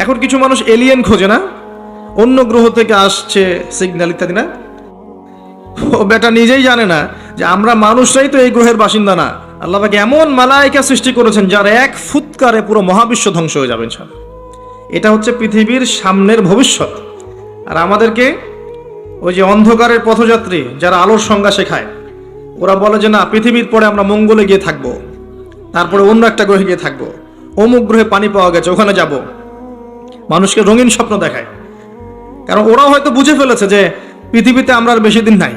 এখন কিছু মানুষ এলিয়েন খোঁজে না, অন্য গ্রহ থেকে আসছে সিগন্যাল ইত্যাদি না। ও বেটা নিজেই জানে না যে আমরা মানুষরাই তো এই গ্রহের বাসিন্দা না। আল্লাহ পাক এমন মালায়েকা সৃষ্টি করেছেন যার এক ফুৎকারে পুরো মহাবিশ্ব ধ্বংস হয়ে যাবে ইনশাআল্লাহ। এটা হচ্ছে পৃথিবীর সামনের ভবিষ্যৎ। আর আমাদেরকে ওই যে অন্ধকারের পথযাত্রী যারা আলোর সংজ্ঞা শেখায়, ওরা বলে যে না, পৃথিবীর পরে আমরা মঙ্গলে গিয়ে থাকবো, তারপরে অন্য একটা গ্রহে গিয়ে থাকবো, অমুক গ্রহে পানি পাওয়া গেছে ওখানে যাব। মানুষকে রঙিন স্বপ্ন দেখায়, কারণ ওরাও হয়তো বুঝে ফেলেছে যে পৃথিবীতে আমরা আর বেশি দিন নাই।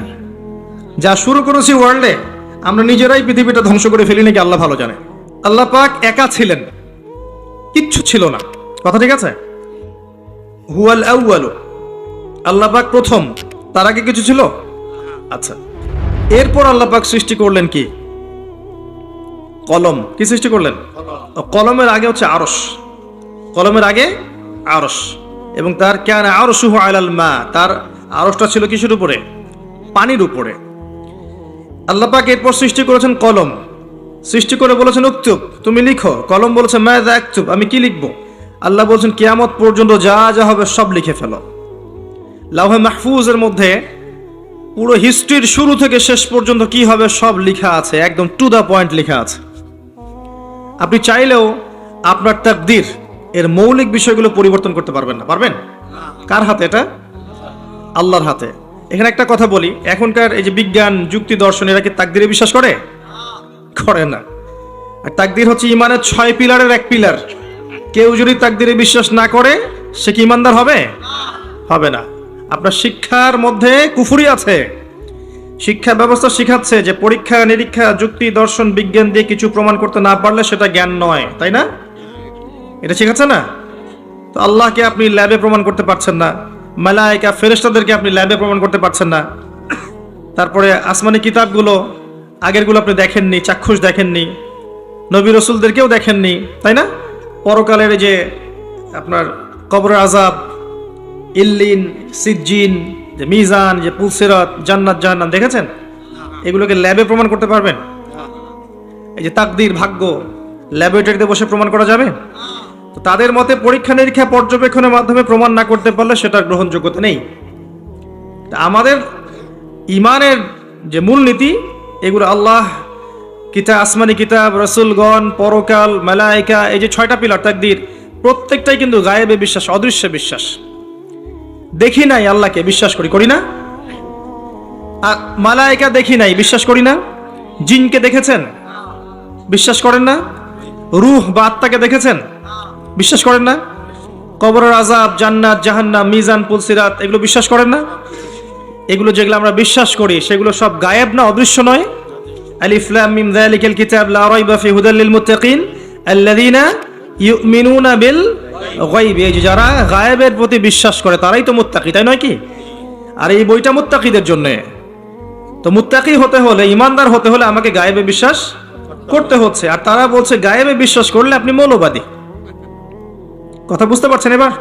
যা শুরু করেছি ওয়ার্ল্ডে, আমরা নিজেরাই পৃথিবীটা ধ্বংস করে ফেলি নাকি আল্লাহ ভালো জানে। আল্লাহ পাক একা ছিলেন, কিচ্ছু ছিল না, কথা ঠিক আছে? হুয়াল আউয়ালু, আল্লাহ পাক প্রথম, তার আগে কিছু ছিল? আচ্ছা, এরপর আল্লাহ পাক সৃষ্টি করলেন কি? কলম। কি সৃষ্টি করলেন? কলমের আগে হচ্ছে আরশ, কলমের আগে আরশ, এবং তার কানা আরশুহু আলাল মা, তার আরশটা ছিল কিসের উপরে? পানির উপরে। আল্লাহ পাক এরপর সৃষ্টি করেছেন কলম, সৃষ্টি করে বলেছেন উকতুব, তুমি লিখো। কলম বলেছে মাযা আকতুব, আমি কি লিখবো? আল্লাহ বলছেন কিয়ামত পর্যন্ত যা যা হবে সব লিখে ফেলো। লাওহে মাহফুজের মধ্যে পুরো হিস্ট্রির শুরু থেকে শেষ পর্যন্ত কি হবে সব লেখা আছে, একদম টু দা পয়েন্ট লেখা আছে। আপনি চাইলেও আপনার তাকদীর এর মৌলিক বিষয়গুলো পরিবর্তন করতে পারবেন না। পারবেন? কার হাতে? এটা আল্লাহর হাতে। এখানে একটা কথা বলি, এখনকার এই যে বিজ্ঞান যুক্তি দর্শন, এরা কি তাকদীরে বিশ্বাস করে? করে না। আর তাকদীর হচ্ছে ইমানের 6 পিলারের এক পিলার। কেউ যদি তাকদীরে বিশ্বাস না করে সে কি ইমানদার হবে? হবে না। আপনার শিক্ষার মধ্যে কুফরি আছে। শিক্ষা ব্যবস্থা শিখাচ্ছে যে পরীক্ষা নিরীক্ষা যুক্তি দর্শন বিজ্ঞান দিয়ে কিছু প্রমাণ করতে না পারলে সেটা জ্ঞান নয়, তাই না? এটা শিখাচ্ছে না? তো আল্লাহকে আপনি ল্যাবে প্রমাণ করতে পারছেন না, মালায়েকা ফেরেশতাদেরকে আপনি ল্যাবে প্রমাণ করতে পারছেন না, তারপরে আসমানি কিতাবগুলো আগেরগুলো আপনি দেখেননি, চাক্ষুষ দেখেননি, নবী রসুলদেরকেও দেখেননি, তাই না? পরকালের যে আপনার কবরের আযাব, ইল্লিন, সিজ্জিন, যে মিজান, যে পুলসিরাত, জান্নাত জাহান্নাম দেখেছেন? এগুলোকে ল্যাবে প্রমাণ করতে পারবেন? এই যে তাকদীর, ভাগ্য, ল্যাবরেটরিতে বসে প্রমাণ করা যাবে? তো তাদের মতে পরীক্ষা নিরীক্ষা পর্যবেক্ষণের মাধ্যমে প্রমাণ না করতে পারলে সেটার গ্রহণযোগ্যতা নেই। আমাদের ইমানের যে মূলনীতি, এগুলো আল্লাহ, কিতাব, আসমানি কিতাব, রসুলগণ, পরকাল, মালায়েকা, এই যে 6টা পিলার তাকদীর, প্রত্যেকটাই কিন্তু গায়েবে বিশ্বাস, অদৃশ্য বিশ্বাস। দেখি নাই আল্লাহকে, বিশ্বাস করি, করি না? আর মালায়েকা দেখি নাই, বিশ্বাস করি না? জিনকে দেখেছেন? বিশ্বাস করেন না? রূহ বা আত্মাকে দেখেছেন? বিশ্বাস করেন না? কবরের আযাব, জান্নাত জাহান্নাম, মিজান, পুলসিরাত, এগুলো বিশ্বাস করেন না? এগুলো যেগুলো আমরা বিশ্বাস করি সেগুলো সব গায়েব না, অদৃশ্য নয়? আলিফ লাম মিম যালিকাল কিতাব লা রাইবা ফি হুদাল লিল মুত্তাকিন আল্লাযীনা ইউমিনুনা বিল গায়ব। এই যে যারা গায়েবের প্রতি বিশ্বাস করে তারাই তো মুত্তাকি, তাই নয় কি? আর এই বইটা মুত্তাকিদের জন্য। তো মুত্তাকি হতে হলে, ইমানদার হতে হলে আমাকে গায়েবে বিশ্বাস করতে হচ্ছে। আর তারা বলছে গায়েবে বিশ্বাস করলে আপনি মৌলবাদী। কথা বুঝতে পারছেন এবার?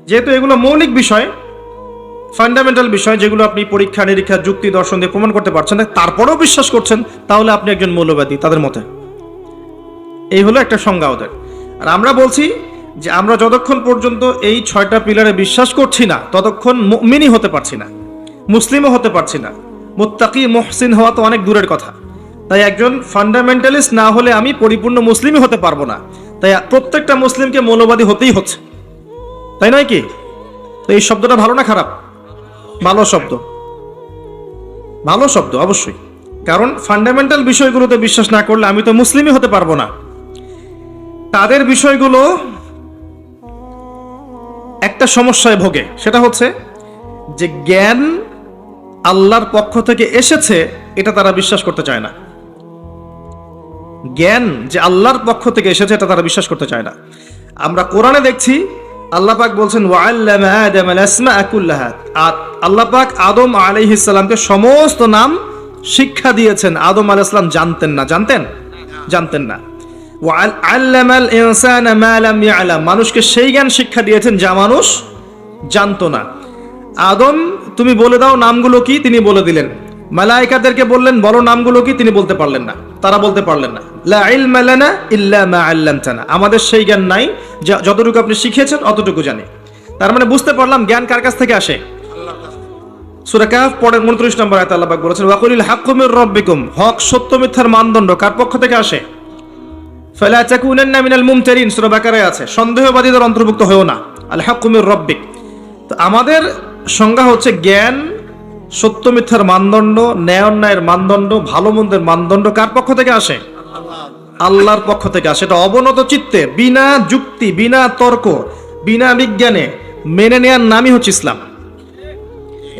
যেহেতু এগুলো মৌলিক বিষয়, ফান্ডামেন্টাল বিষয়, যেগুলো আপনি পরীক্ষা নিরীক্ষা যুক্তি দর্শন দিয়ে প্রমাণ করতে পারছেন না, তারপরেও বিশ্বাস করছেন, তাহলে আপনি একজন মৌলবাদী তাদের মতে। এই হলো একটা সংজ্ঞা ওদের। আর আমরা বলছি যে আমরা যতক্ষণ পর্যন্ত এই 6টা পিলারে বিশ্বাস করছি না ততক্ষণ মুমিনই হতে পারছি না, মুসলিমও হতে পারছি না। মুত্তাকি মুহসিন হওয়া তো অনেক দূরের কথা। তাই একজন ফান্ডামেন্টালিস্ট না হলে আমি পরিপূর্ণ মুসলিমই হতে পারবো না। তাই প্রত্যেকটা মুসলিমকে মৌলবাদী হতেই হচ্ছে, তাই নয় কি? তো এই শব্দটা ভালো না খারাপ? ভালো শব্দ, ভালো শব্দ অবশ্যই। কারণ ফান্ডামেন্টাল বিষয়গুলোতে বিশ্বাস না করলে আমি তো মুসলিমই হতে পারবো না। তাদের বিষয়গুলো একটা সমস্যায় ভোগে, সেটা হচ্ছে যে জ্ঞান আল্লাহর পক্ষ থেকে এসেছে এটা তারা বিশ্বাস করতে চায় না। জ্ঞান যে আল্লাহর পক্ষ থেকে এসেছে এটা তারা বিশ্বাস করতে চায় না। আমরা কোরআনে দেখছি আল্লাহ পাক বলছেন ওয়াআল্লামা আদামাল আসমাআ কুল্লাহা, আল্লাহ পাক আদম আলাইহিস সালামকে সমস্ত নাম শিক্ষা দিয়েছেন। আদম আলাইহিস সালাম জানতেন না? জানতেন? জানতেন না। ওয়াআল্লামাল ইনসানা মা লাম ইয়ালাম, মানুষকে সেই জ্ঞান শিক্ষা দিয়েছেন যা মানুষ জানতো না। আদম তুমি বলে দাও নামগুলো কি, তিনি বলে দিলেন। মালায়েকাদেরকে বললেন বলো নামগুলো কি, তিনি বলতে পারলেন না। তারা বলতে পারলেন না, লা ইলমা লানা ইল্লা মা আল্লামতানা, আমাদের সেই জ্ঞান নাই, যতটুকু আপনি শিখিয়েছেন অতটুকু জানি। তার মানে বুঝতে পারলাম জ্ঞান কার কাছ থেকে আসে? সূরা কাহফ পড়েন 29 নম্বর আয়াতে আল্লাহ পাক বলেছেন, ওয়াকুলিল হাক্কু মির রাব্বিকুম, হক সত্য মিথ্যার মানদণ্ড কার পক্ষ থেকে আসে? ফালা তাকুনান্না মিনাল মুমতারিন, সূরা বাকারায় আছে, সন্দেহবাদীদের অন্তর্ভুক্ত হয়ো না। আল হাক্কু মির রাব্বিক, তো আমাদের সংজ্ঞা হচ্ছে জ্ঞান, সত্য মিথ্যার মানদণ্ড, ন্যায় অন্যায়ের মানদণ্ড, ভালো মন্দের মানদণ্ড কার পক্ষ থেকে আসে? আল্লাহর পক্ষ থেকে আসে। এটা অবনত চিত্তে, বিনা যুক্তি, বিনা তর্ক, বিনা বিজ্ঞানে মেনে নেওয়ার নামই হচ্ছে ইসলাম।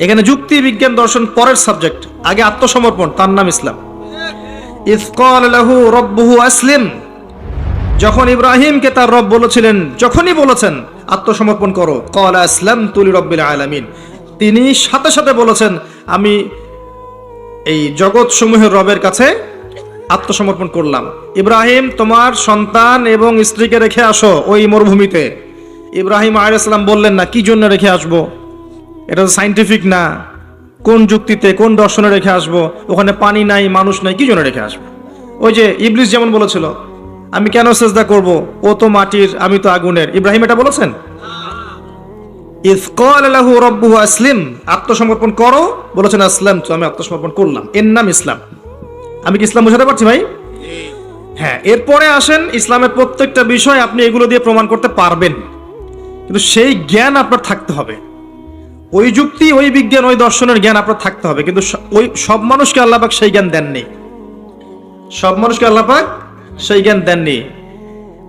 এখানে যুক্তি, বিজ্ঞান, দর্শন পরের সাবজেক্ট, আগে আত্মসমর্পণ, তার নাম ইসলাম। ইয ক্বাল লাহু রাব্বুহু আসলিম, যখন ইব্রাহিমকে তার রব বলেছিলেন, যখনই বলেছেন আত্মসমর্পণ করো, ক্বালা আসলামতু লিরাব্বিল আলামিন, তিনি সাথে সাথে বলেছেন আমি এই জগৎ সমূহের রবের কাছে আত্মসমর্পণ করলাম। ইব্রাহিম, তোমার সন্তান এবং স্ত্রীকে রেখে আসো ওই মরুভূমিতে। ইব্রাহিম আলাইহিস সালাম বললেন না, কি জন্য রেখে আসবো, এটা তো সাইন্টিফিক না, কোন যুক্তিতে, কোন দর্শনে রেখে আসবো, ওখানে পানি নাই, মানুষ নাই, কি জন্য রেখে আসবো? ওই যে ইবলিস যেমন বলেছিল, আমি কেন সেজদা করব, ও তো মাটির, আমি তো আগুনের। ইব্রাহিম এটা বলেছেন? ইয ক্বাল লাহু রাব্বুহু আসলিম, আত্মসমর্পণ করো, বলেছেন আসলামতু, আমি আত্মসমর্পণ করলাম, এর নাম ইসলাম। আমি কি ইসলাম বোঝাতে পারছি ভাই? হ্যাঁ, এরপরে আসেন, ইসলামের প্রত্যেকটা বিষয় আপনি এগুলো দিয়ে প্রমাণ করতে পারবেন, কিন্তু সেই জ্ঞান আপনার থাকতে হবে, ওই যুক্তি, ওই বিজ্ঞান, ওই দর্শনের জ্ঞান আপনার থাকতে হবে। কিন্তু ওই সব মানুষকে আল্লাহ পাক সেই জ্ঞান দেননি, সব মানুষকে আল্লাহ পাক সেই জ্ঞান দেননি।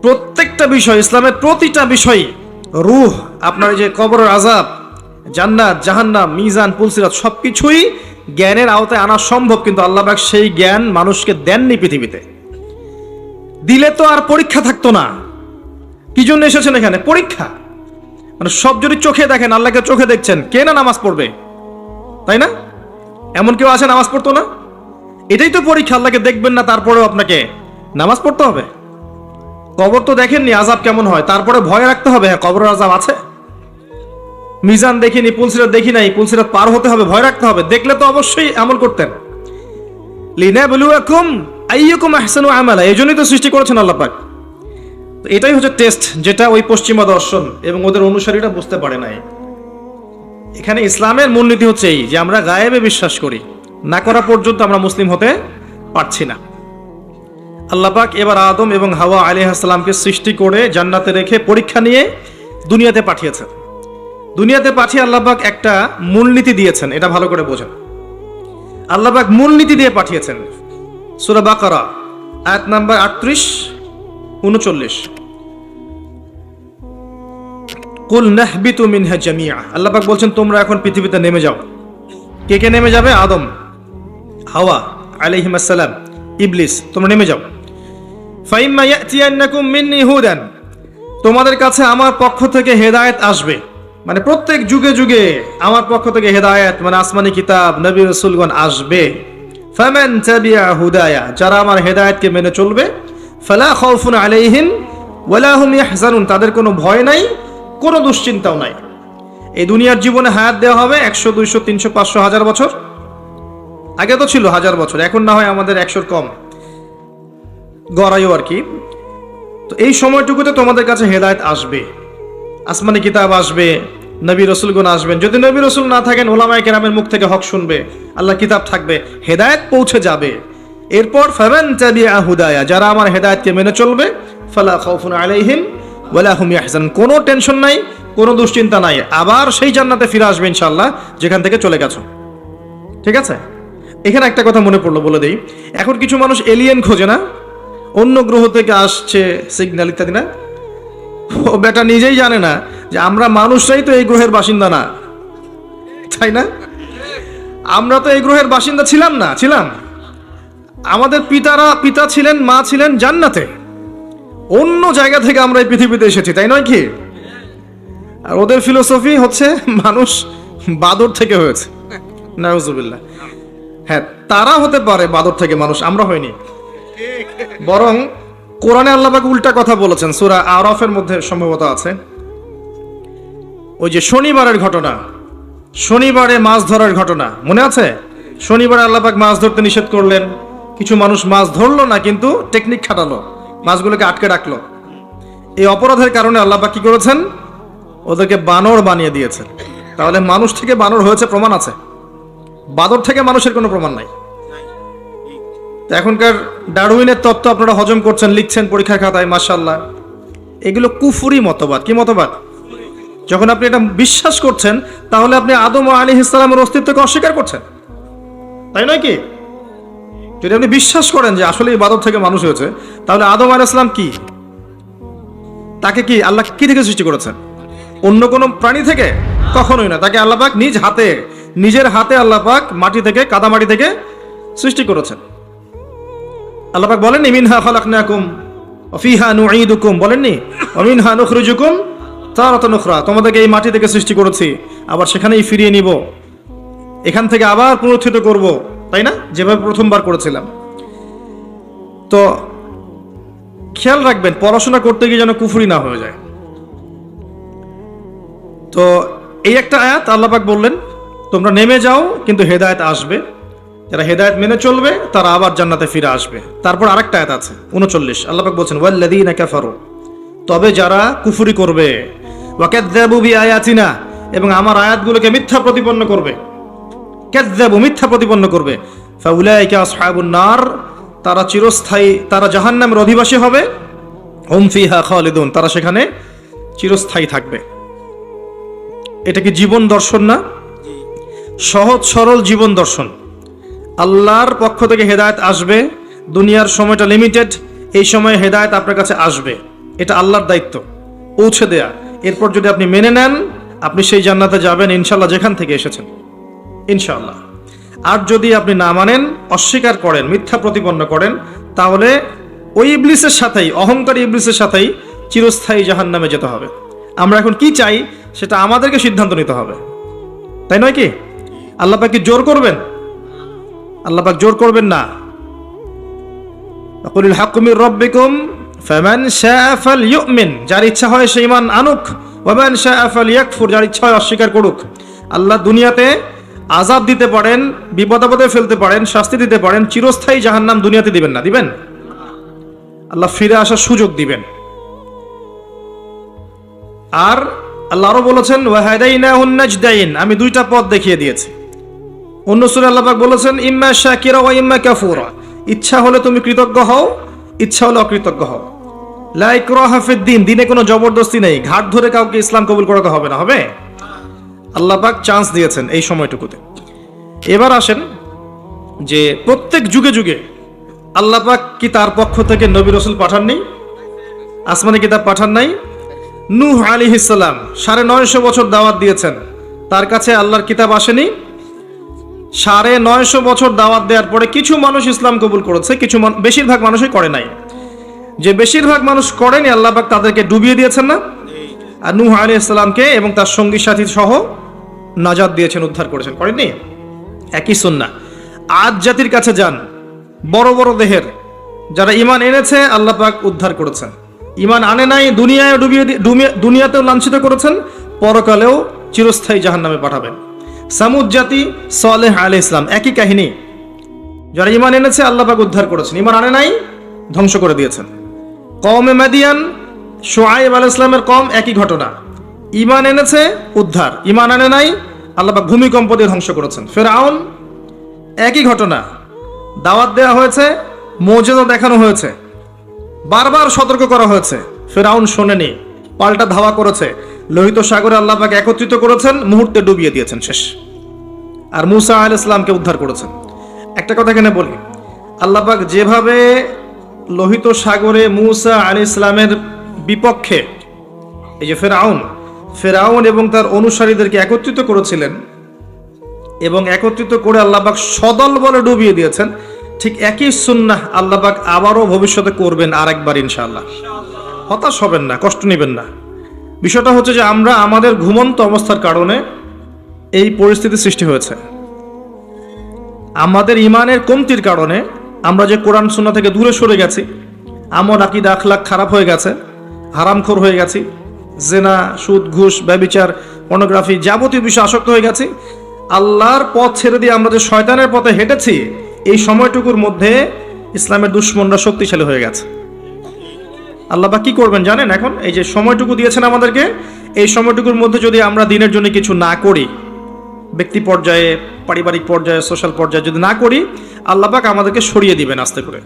প্রত্যেকটা বিষয়, ইসলামের প্রতিটা বিষয়, রূহ, আপনার যে কবরের আযাব, জান্নাত, জাহান্নাম, মিজান, পুলসিরাত, সবকিছুই জ্ঞানের আওতায় আনা সম্ভব, কিন্তু আল্লাহ পাক সেই জ্ঞান মানুষকে দেননি পৃথিবীতে। দিলে তো আর পরীক্ষা থাকতো না। কি জন্য এসেছেন এখানে? পরীক্ষা। মানে সব যদি চোখে দেখেন, আল্লাহকে চোখে দেখছেন, কে না নামাজ পড়বে, তাই না? এমন কেউ আছে নামাজ পড়তো না? এটাই তো পরীক্ষা, আল্লাহকে দেখবেন না, তারপরেও আপনাকে নামাজ পড়তে হবে। কবর তো দেখেননি, আযাব কেমন হয়, তারপরে ভয় রাখতে হবে, হ্যাঁ কবরের আযাব আছে। মিজান দেখিনি, পুলসিরাত দেখি নাই, পুলসিরাত পার হতে হবে, ভয় রাখতে হবে। দেখলে তো অবশ্যই আমল করতেন। লিনাবলুয়াকুম আইয়ুকুম আহসানু আমালা, এজন্যই তো সৃষ্টি করেছেন আল্লাহ পাক। এটাই হচ্ছে টেস্ট, যেটা ওই পশ্চিমা দর্শন এবং ওদের অনুসারীরা বুঝতে পারে নাই। এখানে ইসলামের মূলনীতি হচ্ছে এই যে আমরা গায়েবে বিশ্বাস করি, না করা পর্যন্ত আমরা মুসলিম হতে পারছি না। আল্লাহ পাক এবার আদম এবং হাওয়া আলাইহিস সালামকে সৃষ্টি করে জান্নাতে রেখে পরীক্ষা নিয়ে দুনিয়াতে পাঠিয়েছেন। দুনিয়াতে পাঠিয়ে আল্লাহ পাক একটা মূলনীতি দিয়েছেন, এটা ভালো করে বোঝেন। আল্লাহ পাক মূলনীতি দিয়ে পাঠিয়েছেন। সূরা বাকারা আয়াত নাম্বার 38-39, কুল নাহবিতু মিনহা জামিআ, আল্লাহ পাক বলছেন তোমরা এখন পৃথিবীতে নেমে যাও। কে কে নেমে যাবে? আদম, হাওয়া আলাইহিস সালাম, ইবলিস, তোমরা নেমে যাও। ফাইম্মা ইয়াতিয়ান্নাকুম মিন্নি হুদান, তোমাদের কাছে আমার পক্ষ থেকে হেদায়েত আসবে, মানে প্রত্যেক যুগে যুগে আমার পক্ষ থেকে হেদায়েত, মানে আসমানি কিতাব, নবী রাসূলগণ আসবে। ফামান তাবিআ হুদায়া, যারা আমার হেদায়েতকে মেনে চলবে, ফালা খাউফুন আলাইহিম ওয়ালা হুম ইয়াহজানুন, তাদের কোনো ভয় নাই, কোনো দুশ্চিন্তাও নাই। এই দুনিয়ার জীবনে হায়াত দেওয়া হবে 100, 200, 300, 500, 1000 বছর। আগে তো ছিল 1000 বছর, এখন না হয় আমাদের 100-র কম গড়াইও আর কি। তো এই সময়টুকুতে তোমাদের কাছে হেদায়েত আসবে, আসমানি কিতাব আসবে, নবী রাসূলগণ আসবেন। যদি নবী রাসূল না থাকেন, উলামায়ে কেরামের মুখ থেকে হক শুনবে, আল্লাহ কিতাব থাকবে, হেদায়েত পৌঁছে যাবে। এরপর ফামান তাবিআ হুদায়া, যারা আমার হেদায়েতকে মেনে চলবে, ফালা খাউফুন আলাইহিম ওয়ালা হুম ইয়াহজানুন, কোনো টেনশন নাই, কোনো দুশ্চিন্তা নাই, আবার সেই জান্নাতে ফিরে আসবে ইনশাআল্লাহ যেখান থেকে চলে গেছো। ঠিক আছে? এখানে একটা কথা মনে পড়লো, বলে দেই। এখন কিছু মানুষ এলিয়েন খোঁজে না, অন্য গ্রহ থেকে আসছে সিগন্যাল ইত্যাদি, না? ও বেটা নিজেই জানে না যে আমরা মানুষরাই তো এই গ্রহের বাসিন্দা না, তাই না? আমরা তো এই গ্রহের বাসিন্দা ছিলাম না, ছিলাম। আমাদের পিতা ছিলেন, মা ছিলেন জান্নাতে, অন্য জায়গা থেকে আমরা এই পৃথিবীতে এসেছি, তাই নয় কি? আর ওদের ফিলোসফি হচ্ছে মানুষ বাদর থেকে হয়েছে, নাউজুবিল্লাহ। হ্যাঁ, তারা হতে পারে বাদর থেকে মানুষ, আমরা হইনি। বরং কোরআনে আল্লাহ পাক উল্টা কথা বলেছেন, সূরা আরাফের মধ্যে সম্ভবত আছে। ওই যে শনিবারের ঘটনা, শনিবারে মাছ ধরার ঘটনা মনে আছে? শনিবারে আল্লাহ পাক মাছ ধরতে নিষেধ করলেন, কিছু মানুষ মাছ ধরলো না, কিন্তু টেকনিক খাটালো, মাছগুলোকে আটকে রাখলো। এই অপরাধের কারণে আল্লাহ পাক কি করেছেন? ওদেরকে বানর বানিয়ে দিয়েছেন। তাহলে মানুষ থেকে বানর হয়েছে প্রমাণ আছে, বাদর থেকে মানুষের কোনো প্রমাণ নাই। তো এখনকার ডারউইনের তত্ত্ব আপনারা হজম করছেন, লিখছেন পরীক্ষার খাতায়, মাশাআল্লাহ। এগুলো কুফরি মতবাদ। কি মতবাদ? যখন আপনি এটা বিশ্বাস করছেন, তাহলে আপনি আদম আলাইহিস সালামের অস্তিত্বকে অস্বীকার করছেন, তাই নয় কি? যদি আপনি বিশ্বাস করেন যে আসলে এই বাদর থেকে মানুষ হয়েছে, তাহলে আদম আলাইহিস সালাম কি, তাকে কি আল্লাহ কি থেকে সৃষ্টি করেছেন? অন্য কোনো প্রাণী থেকে? কখনোই না। তাকে আল্লাহ পাক নিজ হাতে, নিজের হাতে আল্লাহ পাক মাটি থেকে, কাদা মাটি থেকে সৃষ্টি করেছেন। আল্লাহ পাক বলেননি মিনহা খালাকনাকুম ওয়া ফিহা নুঈদুকুম, বলেননি ওয়া মিনহা নুখরিজুকুম তারাতান উখরা, তোমাদেরকে এই মাটি থেকে সৃষ্টি করেছি, আবার সেখানেই ফিরিয়ে নিব, এখান থেকে আবার পুনরুত্থিত করব, তাই না? যেভাবে প্রথমবার করেছিলাম। তো খেয়াল রাখবেন, পড়াশোনা করতে গিয়ে যেন কুফরি না হয়ে যায়। তো এই একটা আয়াত আল্লাহ পাক বললেন তোমরা নেমে যাও, কিন্তু হেদায়েত আসবে, যারা হেদায়েত মেনে চলবে তারা আবার জান্নাতে ফিরে আসবে। তারপর আরেকটা আয়াত আছে 39, আল্লাহ পাক বলছেন ওয়াল্লাযীনা কাফারু, তবে যারা কুফরি করবে, ওয়া কাযযাবু বিআয়াতিনা, এবং আমার আয়াতগুলোকে মিথ্যা প্রতিপন্ন করবে, কাযযাবু মিথ্যা প্রতিপন্ন করবে, ফাউলাইকা আসহাবুন নার, তারা চিরস্থায়ী, তারা জাহান্নামের অধিবাসী হবে, হুম ফিহা খালিদুন, তারা সেখানে চিরস্থায়ী থাকবে। এটা কি জীবন দর্শন না? সহজ সরল জীবন দর্শন। আল্লাহর পক্ষ থেকে হেদায়েত আসবে, দুনিয়ার সময়টা লিমিটেড, এই সময়ে হেদায়েত আপনার কাছে আসবে, এটা আল্লাহর দায়িত্ব পৌঁছে দেয়া। এরপর যদি আপনি মেনে নেন, আপনি সেই জান্নাতে যাবেন ইনশাআল্লাহ, যেখান থেকে এসেছেন ইনশাআল্লাহ। আর যদি আপনি না মানেন, অস্বীকার করেন, মিথ্যা প্রতিপন্ন করেন, তাহলে ওই ইবলিসের সাথেই, অহংকারী ইবলিসের সাথেই চিরস্থায়ী জাহান্নামে যেতে হবে। আমরা এখন কি চাই সেটা আমাদেরকে সিদ্ধান্ত নিতে হবে, তাই নয় কি? আল্লাহ পাক কি জোর করবেন? আল্লাহ পাক জোর করবেন না। কুলিল হাক্কু মির রাব্বিকুম ফামান শাআ ফালইউমিন, যার ইচ্ছা হয় সে ঈমান আনুক, ওয়া মান শাআ ফালইয়াকফুর, যার ইচ্ছা হয় অস্বীকার করুক। আল্লাহ দুনিয়াতে আযাব দিতে পারেন, বিপদ আপদে ফেলতে পারেন, শাস্তি দিতে পারেন, চিরস্থায়ী জাহান্নাম দুনিয়াতে দিবেন না, দিবেন? আল্লাহ ফিরে আসার সুযোগ দিবেন। আর আল্লাহ আরো বলেছেন ওয়া হাদাইনাহুন নাজদাইন, আমি দুইটা পথ দেখিয়ে দিয়েছি। অন্য সূরা আল্লাহ পাক বলেছেন ইম্মা শাকিরা ওয়া ইম্মা কাফুরা, ইচ্ছা হলে তুমি কৃতজ্ঞ হও, ইচ্ছা হলে অকৃতজ্ঞ হও। লা ইকরাহা ফিদ-দীন, দিনে কোনো জবরদস্তি নেই, ঘাট ধরে কাউকে ইসলাম কবুল করাতে হবে না, হবে? আল্লাহ পাক চান্স দিয়েছেন এই সময়টুকুতে। এবার আসেন যে প্রত্যেক যুগে যুগে আল্লাহ পাক কি তার পক্ষ থেকে নবী রাসূল পাঠাননি? আসমানি কিতাব পাঠান নাই? নূহ আলাইহিস সালাম 950 বছর দাওয়াত দিয়েছেন, তার কাছে আল্লাহর কিতাব আসেনি? 950 বছর দাওয়াত দেওয়ার পরে কিছু মানুষ ইসলাম কবুল করেছে, কিছু বেশিরভাগ মানুষই করে নাই। যে বেশিরভাগ মানুষ করেনি, আল্লাহ পাক তাদেরকে ডুবিয়ে দিয়েছেন না? আর নূহ আলাইহিস সালামকে এবং তার সঙ্গী সাথী সহ নাজাত দিয়েছেন, উদ্ধার করেছেন, করেননি? একই সুন্নাহ। আদ জাতির কাছে যান, বড় বড় দেহের যারা ঈমান এনেছে আল্লাহ পাক উদ্ধার করেছেন, ঈমান আনে নাই দুনিয়ায় দুনিয়াতেও লাঞ্ছিত করেছেন, পরকালেও চিরস্থায়ী জাহান্নামে পাঠাবেন। সামুদ জাতি, সালেহ আলাইহিস সালাম, একই কাহিনী। যারা ঈমান এনেছে আল্লাহ পাক উদ্ধার করেছেন, ঈমান আনে নাই ধ্বংস করে দিয়েছেন। কওমে মাদিয়ান, শুআয়ব আলাইহিস সালামের কওম, একই ঘটনা। ঈমান এনেছে উদ্ধার, ঈমান আনে নাই আল্লাহ পাক ভূমিকম্প দিয়ে ধ্বংস করেছেন। ফিরআউন, একই ঘটনা। দাওয়াত দেওয়া হয়েছে, মুজিজা দেখানো হয়েছে, বারবার সতর্ক করা হয়েছে, ফিরআউন শোনেনি, পাল্টা ধাওয়া করেছে, লোহিত সাগরে আল্লাহ পাক একত্রিত করেছেন, মুহূর্তে ডুবিয়ে দিয়েছেন, শেষ। আর মূসা আলাইহিস সালামকে উদ্ধার করেছেন। একটা কথা এখানে বলি, আল্লাহ পাক যেভাবে লোহিত সাগরে মূসা আলাইহিস সালামের বিপক্ষে এই যে ফেরাউন এবং তার অনুসারীদেরকে একত্রিত করেছিলেন এবং একত্রিত করে আল্লাহ পাক সদল বলে ডুবিয়ে দিয়েছেন, ঠিক একই সুন্নাহ আল্লাহ পাক আবারও ভবিষ্যতে করবেন আরেকবার ইনশাআল্লাহ। হতাশ হবেন না, কষ্ট নেবেন না। বিষয়টা হচ্ছে যে আমরা আমাদের ঘুমন্ত অবস্থার কারণে এই পরিস্থিতি সৃষ্টি হয়েছে। আমাদের ঈমানের কমতির কারণে আমরা যে কোরআন সুন্নাহ থেকে দূরে সরে গেছি, আমল আকীদা আখলাক খারাপ হয়ে গেছে, হারামখোর হয়ে গেছি, জেনা, সুদ, ঘুষ, ব্যভিচার, পর্নোগ্রাফি, যাবতীয় বিষয়ে আসক্ত হয়ে গেছি। আল্লাহর পথ ছেড়ে দিয়ে আমরা যে শয়তানের পথে হেঁটেছি, এই সময়টুকুর মধ্যে ইসলামের দুশমনরা শক্তিশালী হয়ে গেছে। আল্লাহ পাক কি করবেন জানেন? এখন এই যে সময়টুকু দিয়েছেন আমাদেরকে, এই সময়টুকুর মধ্যে যদি আমরা দিনের জন্য কিছু না করি, ব্যক্তি পর্যায়ে, পারিবারিক পর্যায়ে, সোশ্যাল পর্যায়ে যদি না করি, আল্লাহ পাক আমাদেরকে সরিয়ে দিবেন আস্তে করে,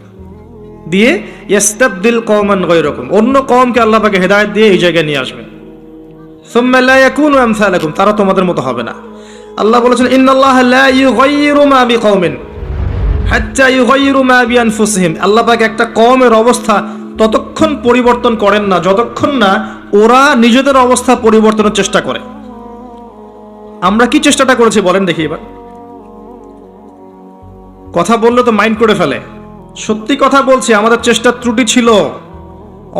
দিয়ে ইস্তাবদিল কওমান গায়রাকুম, অন্য কওমকে আল্লাহ পাক হেদায়েত দিয়ে এই জায়গায় নিয়ে আসবেন। সুম্মা লা ইয়াকুনু আমসালাকুম, তারা তোমাদের মতো হবে না। আল্লাহ বলেছেন ইন্নাল্লাহা লা ইউগাইয়িরু মা বিকওমিন হাত্তা ইউগাইয়িরু মা বিআনফুসিহিম। আল্লাহ পাক একটা কওমের অবস্থা ততক্ষণ পরিবর্তন করেন না যতক্ষণ না ওরা নিজেদের অবস্থা পরিবর্তনের চেষ্টা করে। আমরা কি চেষ্টাটা করেছি বলেন দেখি এবার? কথা বললে তো মাইন্ড করে ফেলে। সত্যি কথা বলছি, আমাদের চেষ্টার ত্রুটি ছিল।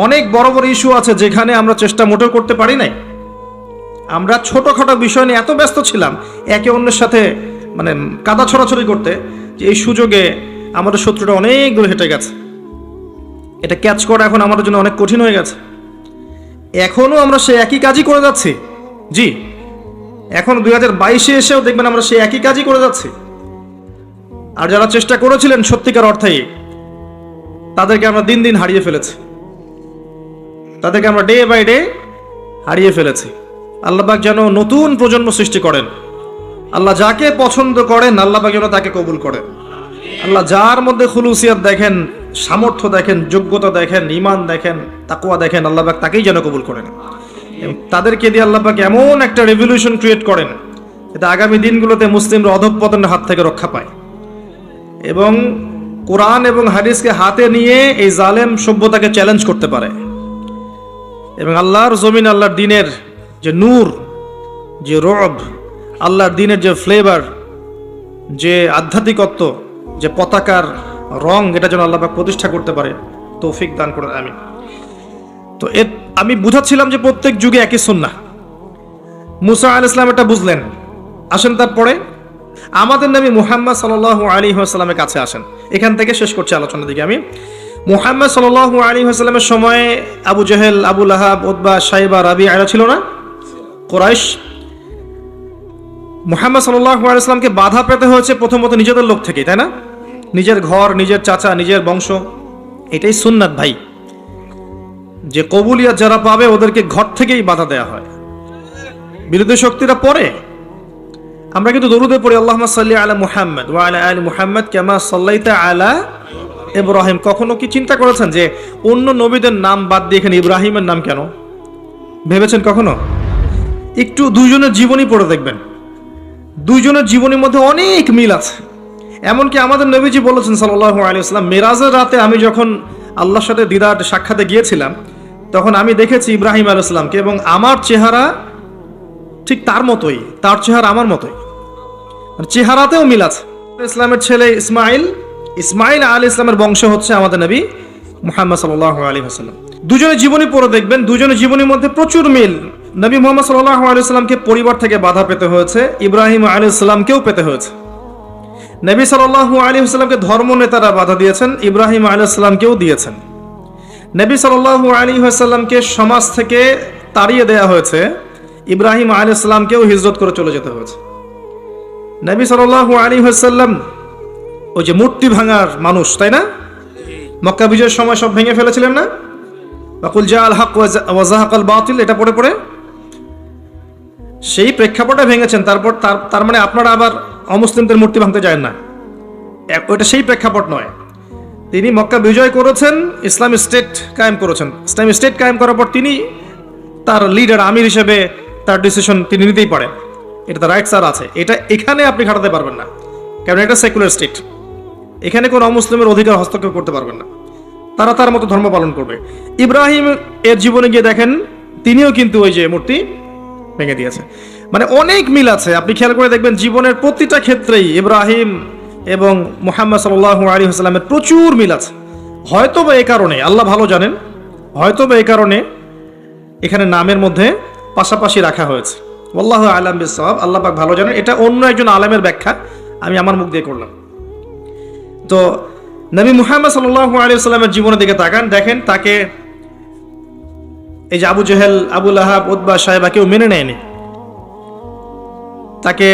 অনেক বড় বড় ইস্যু আছে যেখানে আমরা চেষ্টা মোটেও করতে পারি নাই। আমরা ছোটখাটো বিষয় নিয়ে এত ব্যস্ত ছিলাম একে অন্যের সাথে মানে কাদা ছড়াছড়ি করতে, যে এই সুযোগে আমাদের শত্রুটা অনেক দূর হেঁটে গেছে। এটা ক্যাচ করা এখন আমাদের জন্য অনেক কঠিন হয়ে গেছে। এখনো আমরা সে একই কাজই করে যাচ্ছি। জি, এখন 2022-এ এসেও দেখবেন আমরা সে একই কাজই করে যাচ্ছি। আর যারা চেষ্টা করেছিলেন সত্যিকার অর্থেই, তাদেরকে আমরা দিন দিন হারিয়ে ফেলেছি। তাদেরকে আমরা ডে বাই ডে হারিয়ে ফেলেছি। আল্লাহ পাক যেন নতুন প্রজন্ম সৃষ্টি করেন। আল্লাহ যাকে পছন্দ করেন আল্লাহ পাক যেন তাকে কবুল করেন। আল্লাহ যার মধ্যে খুলুসিয়াত দেখেন, সামর্থ্য দেখেন, যোগ্যতা দেখেন, ঈমান দেখেন, তাকওয়া দেখেন, আল্লাহ পাক তাকেই যেন কবুল করেন। এবং তাদেরকে দিয়ে আল্লাহ পাক এমন একটা রেভলিউশন ক্রিয়েট করেন যাতে আগামী দিনগুলোতে মুসলিমরা অধঃপতনের হাত থেকে রক্ষা পায় এবং কোরআন এবং হাদিসকে হাতে নিয়ে এই জালেম সভ্যতাকে চ্যালেঞ্জ করতে পারে। এবং আল্লাহর জমিন, আল্লাহর দিনের যে নূর, যে রব, আল্লাহর দিনের যে ফ্লেভার, যে আধ্যাত্মিকত্ব, যে পতাকার রং, এটা যেন আল্লাহ পাক প্রতিষ্ঠা করতে পারে, তৌফিক দান করেন আমিন। তো আমি বুঝাচ্ছিলাম যে প্রত্যেক যুগে একই সুন্নাহ। মুসা আলাইহিস সালাম এটা বুঝলেন। আসেন তারপরে আমাদের নবী মুহাম্মদ সাল্লাল্লাহু আলাইহি ওয়াসাল্লামের কাছে আসেন। এখান থেকে শেষ করছি আলোচনার দিকে আমি। মুহাম্মদ সাল্লাল্লাহু আলাইহি ওয়াসাল্লামের সময়ে আবু জাহেল, আবু লাহাব, উতবা, শাইবা, রাবিআ এরা ছিল না? কুরাইশ। মুহাম্মদ সাল্লাল্লাহু আলাইহি ওয়াসাল্লামকে বাধা পেতে হয়েছে প্রথমত নিজেদের লোক থেকে, তাই না? নিজের ঘর, নিজের চাচা, নিজের বংশ। এটাই সুন্নাত ভাই, যে কবুলিয়াত যারা পাবে ওদেরকে ঘর থেকেই বাধা দেয়া হয়। বিরোধী শক্তিরা পরে। আমরা কিন্তু দরুদে পড়ি আল্লাহুম্মা সাল্লি আলা মুহাম্মদ ওয়া আলা আলি মুহাম্মদ কামা সাল্লাইতা আলা ইব্রাহিম। কখনো কি চিন্তা করেছেন যে অন্য নবীদের নাম বাদ দিয়ে এখানে ইব্রাহিমের নাম কেন? ভেবেছেন কখনো? একটু দুইজনের জীবনী পড়ে দেখবেন, দুইজনের জীবনীর মধ্যে অনেক মিল আছে। এমনকি আমাদের নবীজি বলেছেন সাল্লাল্লাহু আলাইহি ওয়াসাল্লাম, মেরাজের রাতে আমি যখন আল্লাহর সাথে দিদার সাক্ষাতে গিয়েছিলাম তখন আমি দেখেছি ইব্রাহিম আলাইহিস সালামকে, এবং আমার চেহারা ঠিক তার মতোই, তার চেহারা আমার মতোই, চেহারাতেও মিল আছে। ইসলামের ছেলে ইসমাইল আলাইহিস ইসলামের বংশ হচ্ছে আমাদের নবী মুহাম্মদ সাল্লাল্লাহু আলাইহি ওয়াসাল্লাম। দুজনের জীবনী পড়ে দেখবেন, দুজনের জীবনীর মধ্যে প্রচুর মিল। নবী মুহাম্মদ সাল্লাল্লাহু আলাইহি ওয়াসাল্লামকে পরিবার থেকে বাধা পেতে হয়েছে, ইব্রাহিম আলাইহিস সালামকেও পেতে হয়েছে। নবী সাল্লাল্লাহু আলাইহি ওয়াসাল্লামকে ধর্ম নেতারা বাধা দিয়েছেন, ইব্রাহিম আলাইহিস সালামকেও দিয়েছেন। নবী সাল্লাল্লাহু আলাইহি ওয়াসাল্লামকে সমাজ থেকে তাড়িয়ে দেয়া হয়েছে, ইব্রাহিম আলাইহিস সালামকেও হিজরত করে চলে যেতে হয়েছে। নবী সাল্লাল্লাহু আলাইহি ওয়াসাল্লাম ওই যে মূর্তি ভাঙার মানুষ, তাই না? মক্কা বিজয়ের সময় সব ভেঙে ফেলেছিলেন না? ওয়াকুল জাআল হক ওয়া যাহাকাল বাতিল, এটা পড়ে পড়ে সেই প্রেক্ষাপটে ভেঙেছেন। তারপর তার মানে আপনারা আবার অমুসলিমদের মূর্তি ভাঙতে যায় না, ওইটা সেই প্রেক্ষাপট নয়। তিনি মক্কা বিজয় করেছেন, ইসলামী স্টেট কায়েম করেছেন। ইসলামী স্টেট কায়েম করার পর তিনি তার লিডার, আমির হিসেবে তার ডিসিশন তিনি নিতেই পারেন, এটা তার রাইটস আর আছে। এটা এখানে আপনি খাটাতে পারবেন না, কারণ এটা সেকুলার স্টেট। এখানে কোনো অমুসলিমের অধিকার হস্তক্ষেপ করতে পারবেন না, তারা তার মতো ধর্ম পালন করবে। ইব্রাহিম এর জীবনে গিয়ে দেখেন তিনিও কিন্তু ওই যে মূর্তি ভেঙে দিয়েছে। মানে অনেক মিল আছে, আপনি খেয়াল করে দেখবেন জীবনের প্রতিটা ক্ষেত্রেই ইব্রাহিম এবং মুহাম্মদ সাল্লাল্লাহু আলাইহি ওয়াসাল্লামের প্রচুর মিল আছে। হয়তো বা এই কারণে, আল্লাহ ভালো জানেন, হয়তো বা এই কারণে এখানে নামের মধ্যে পাশাপাশি রাখা হয়েছে। আল্লাহু আ'লাম বিস-সাওয়াব, আল্লাহ পাক ভালো জানেন। এটা অন্য একজন আলেমের ব্যাখ্যা, আমি আমার মুখ দিয়ে করলাম। তো নবী মুহাম্মদ সাল্লাল্লাহু আলাইহি ওয়াসাল্লামের জীবনের দিকে তাকান, দেখেন তাকে এই যে আবু জেহেল, আবু লাহাব, উতবা, শাইবা কেউ মেনে নেয়নি। তাকে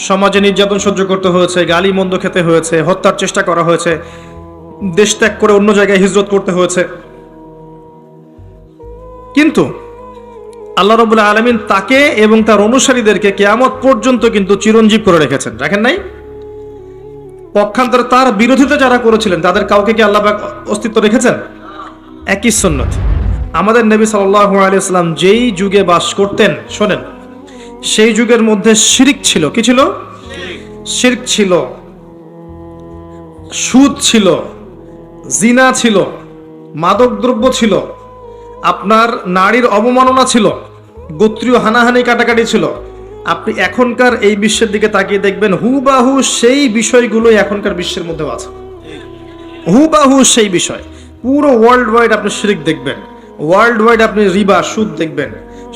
সমাজে নির্যাতন সহ্য করতে হয়েছে, গালি মন্দ খেতে হয়েছে, হত্যার চেষ্টা করা হয়েছে। দেশ ত্যাগ করে অন্য জায়গায় হিজরত করতে হয়েছে। কিন্তু আল্লাহ রাব্বুল আলামিন তাকে এবং তার অনুসারীদেরকে কিয়ামত পর্যন্ত কিন্তু চিরঞ্জীব করে রেখেছেন, রাখেন নাই? পক্ষান্তরে তার বিরোধিতা যারা করেছিলেন তাদের কাউকে কি আল্লাহ পাক অস্তিত্ব রেখেছেন? একই সুন্নাত। আমাদের নবী সাল্লাল্লাহু আলাইহি ওয়াসাল্লাম যেই যুগে বাস করতেন, শোনেন, সেই যুগের মধ্যে শিরক ছিল। কি ছিল? শিরক ছিল, সুদ ছিল, জিনা ছিল, মাদকদ্রব্য ছিল, আপনার নারীর অবমাননা ছিল, গোত্রীয় হানাহানি কাটাকাটি ছিল। আপনি এখনকার এই বিশ্বের দিকে তাকিয়ে দেখবেন হুবাহু সেই বিষয়গুলোই এখনকার বিশ্বের মধ্যে আছে, হুবাহু সেই বিষয়। পুরো ওয়ার্ল্ড ওয়াইড আপনি শিরক দেখবেন, ওয়ার্ল্ড ওয়াইড আপনি রিবা, সুদ দেখবেন,